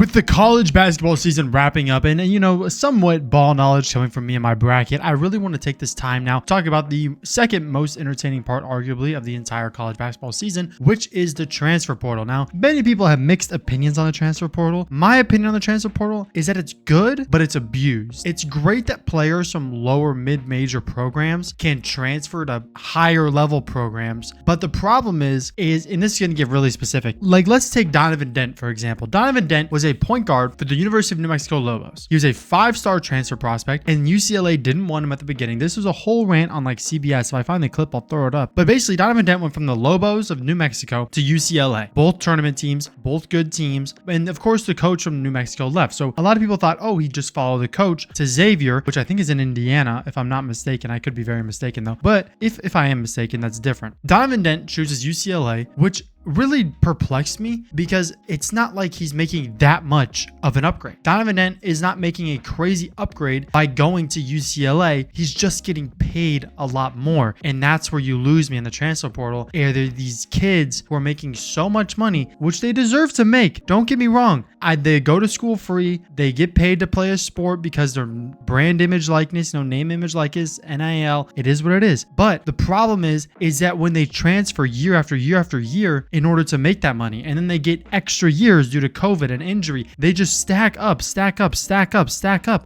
With the college basketball season wrapping up and somewhat ball knowledge coming from me and my bracket, I really want to take this time now to talk about the second most entertaining part, arguably, of the entire college basketball season, which is the transfer portal. Now, many people have mixed opinions on the transfer portal. My opinion on the transfer portal is that it's good, but it's abused. It's great that players from lower mid-major programs can transfer to higher level programs, but the problem is, and this is going to get really specific, like let's take Donovan Dent, for example. Donovan Dent was a point guard for the University of New Mexico Lobos. He was a 5-star transfer prospect, and UCLA didn't want him at the beginning. This was a whole rant on like CBS. If I find the clip, I'll throw it up. But basically, Donovan Dent went from the Lobos of New Mexico to UCLA. Both tournament teams, both good teams. And of course, the coach from New Mexico left. So a lot of people thought, oh, he'd just follow the coach to Xavier, which I think is in Indiana, if I'm not mistaken. I could be very mistaken though. But if I am mistaken, that's different. Donovan Dent chooses UCLA, which really perplexed me because it's not like he's making that much of an upgrade. Donovan Dent is not making a crazy upgrade by going to UCLA. He's just getting paid a lot more. And that's where you lose me in the transfer portal. Are there these kids who are making so much money, which they deserve to make? Don't get me wrong. They go to school free. They get paid to play a sport because their brand image likeness, name image likeness, NIL, it is what it is. But the problem is that when they transfer year after year after year, in order to make that money, and then they get extra years due to COVID and injury, they just stack up.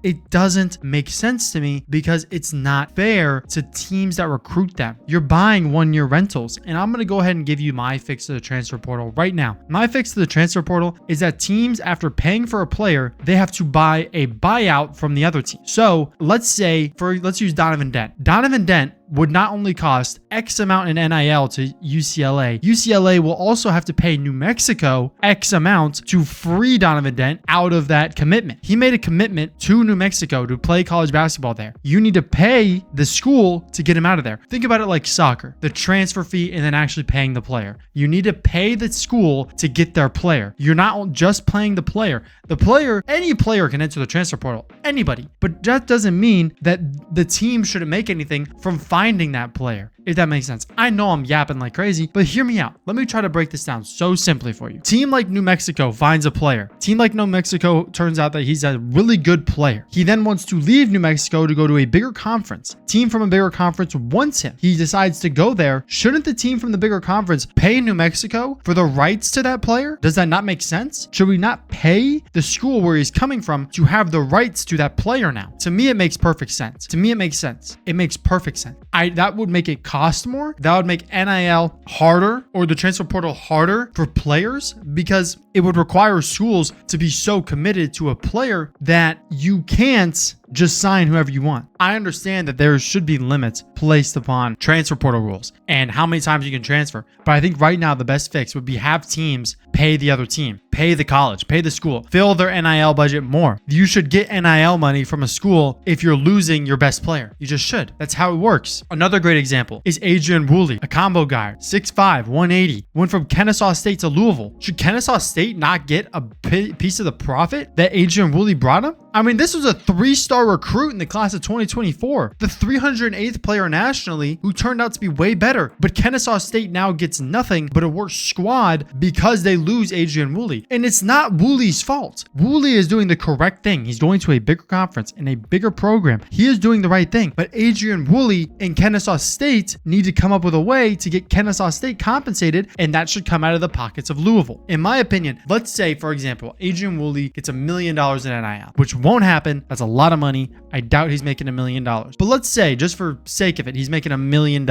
It doesn't make sense to me because it's not fair to teams that recruit them. You're buying 1-year rentals, and I'm going to go ahead and give you my fix to the transfer portal right now. My fix to the transfer portal is that teams, after paying for a player, they have to buy a buyout from the other team. So let's use Donovan Dent. Donovan Dent would not only cost X amount in NIL to UCLA, UCLA will also have to pay New Mexico X amount to free Donovan Dent out of that commitment. He made a commitment to New Mexico to play college basketball there. You need to pay the school to get him out of there. Think about it like soccer, the transfer fee and then actually paying the player. You need to pay the school to get their player. You're not just paying the player. The player, any player can enter the transfer portal, anybody. But that doesn't mean that the team shouldn't make anything from finding that player, if that makes sense. I know I'm yapping like crazy, but hear me out. Let me try to break this down so simply for you. Team like New Mexico finds a player. Team like New Mexico turns out that he's a really good player. He then wants to leave New Mexico to go to a bigger conference. Team from a bigger conference wants him. He decides to go there. Shouldn't the team from the bigger conference pay New Mexico for the rights to that player? Does that not make sense? Should we not pay the school where he's coming from to have the rights to that player now? To me, it makes perfect sense. To me, it makes sense. It makes perfect sense. That would make it cost more. That would make NIL harder, or the transfer portal harder for players, because it would require schools to be so committed to a player that you can't just sign whoever you want. I understand that there should be limits placed upon transfer portal rules and how many times you can transfer. But I think right now the best fix would be have teams pay the other team, pay the college, pay the school, fill their NIL budget more. You should get NIL money from a school if you're losing your best player. You just should. That's how it works. Another great example is Adrian Woolley, a combo guy, 6'5", 180, went from Kennesaw State to Louisville. Should Kennesaw State not get a piece of the profit that Adrian Woolley brought him? I mean, this was a 3-star recruit in the class of 2024, the 308th player nationally, who turned out to be way better. But Kennesaw State now gets nothing but a worse squad because they lose Adrian Woolley. And it's not Woolley's fault. Woolley is doing the correct thing. He's going to a bigger conference and a bigger program. He is doing the right thing. But Adrian Woolley and Kennesaw State need to come up with a way to get Kennesaw State compensated, and that should come out of the pockets of Louisville. In my opinion, let's say, for example, Adrian Woolley gets $1 million in NIL, which won't happen. That's a lot of money. I doubt he's making $1 million. But let's say, just for sake of it, he's making $1 million.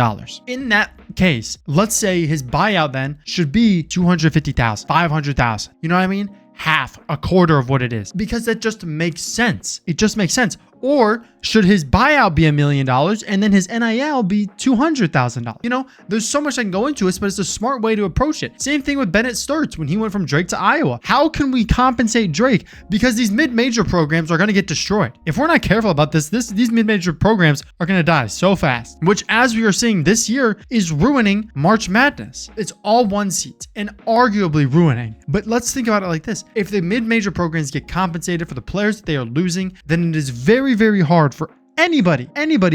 In that case, let's say his buyout then should be $250,000, $500,000. You know what I mean? Half, a quarter of what it is, because that just makes sense. It just makes sense. Or should his buyout be $1 million and then his NIL be $200,000? You know, there's so much I can go into this, but it's a smart way to approach it. Same thing with Bennett Sturts when he went from Drake to Iowa. How can we compensate Drake? Because these mid-major programs are going to get destroyed. If we're not careful about these mid-major programs are going to die so fast, which, as we are seeing this year, is ruining March Madness. It's all one seats and arguably ruining. But let's think about it like this. If the mid-major programs get compensated for the players that they are losing, then it is very, very hard for anybody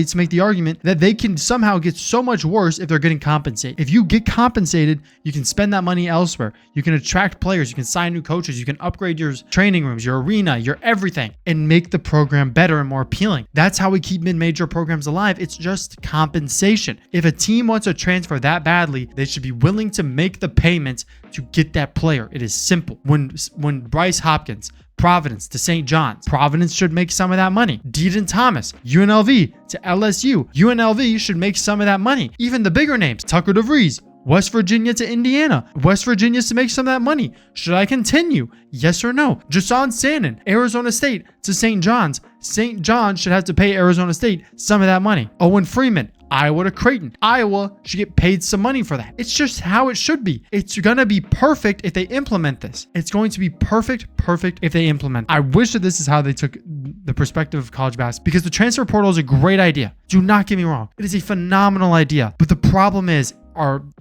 to make the argument that they can somehow get so much worse if they're getting compensated. If you get compensated, you can spend that money elsewhere. You can attract players, you can sign new coaches, you can upgrade your training rooms, your arena, your everything, and make the program better and more appealing. That's how we keep mid-major programs alive. It's just compensation. If a team wants to transfer that badly, they should be willing to make the payments to get that player. It is simple. When Bryce Hopkins, Providence to St. John's, Providence should make some of that money. Deaton Thomas, UNLV to LSU, UNLV should make some of that money. Even the bigger names, Tucker DeVries, West Virginia to Indiana, West Virginia to make some of that money. Should I continue? Yes or no? Jason Sannon, Arizona State to St. John's. St. John's should have to pay Arizona State some of that money. Owen Freeman, Iowa to Creighton. Iowa should get paid some money for that. It's just how it should be. It's gonna be perfect if they implement this. It's going to be perfect if they implement. I wish that this is how they took the perspective of college basketball, because the transfer portal is a great idea. Do not get me wrong. It is a phenomenal idea. But the problem is,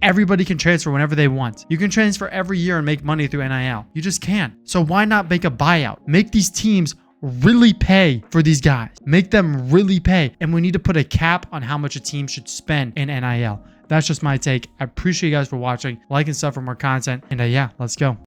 everybody can transfer whenever they want. You can transfer every year and make money through NIL. You just can. So why not make a buyout? Make these teams really pay for these guys. Make them really pay. And we need to put a cap on how much a team should spend in NIL. That's just my take. I appreciate you guys for watching. Like and stuff for more content. And yeah, let's go.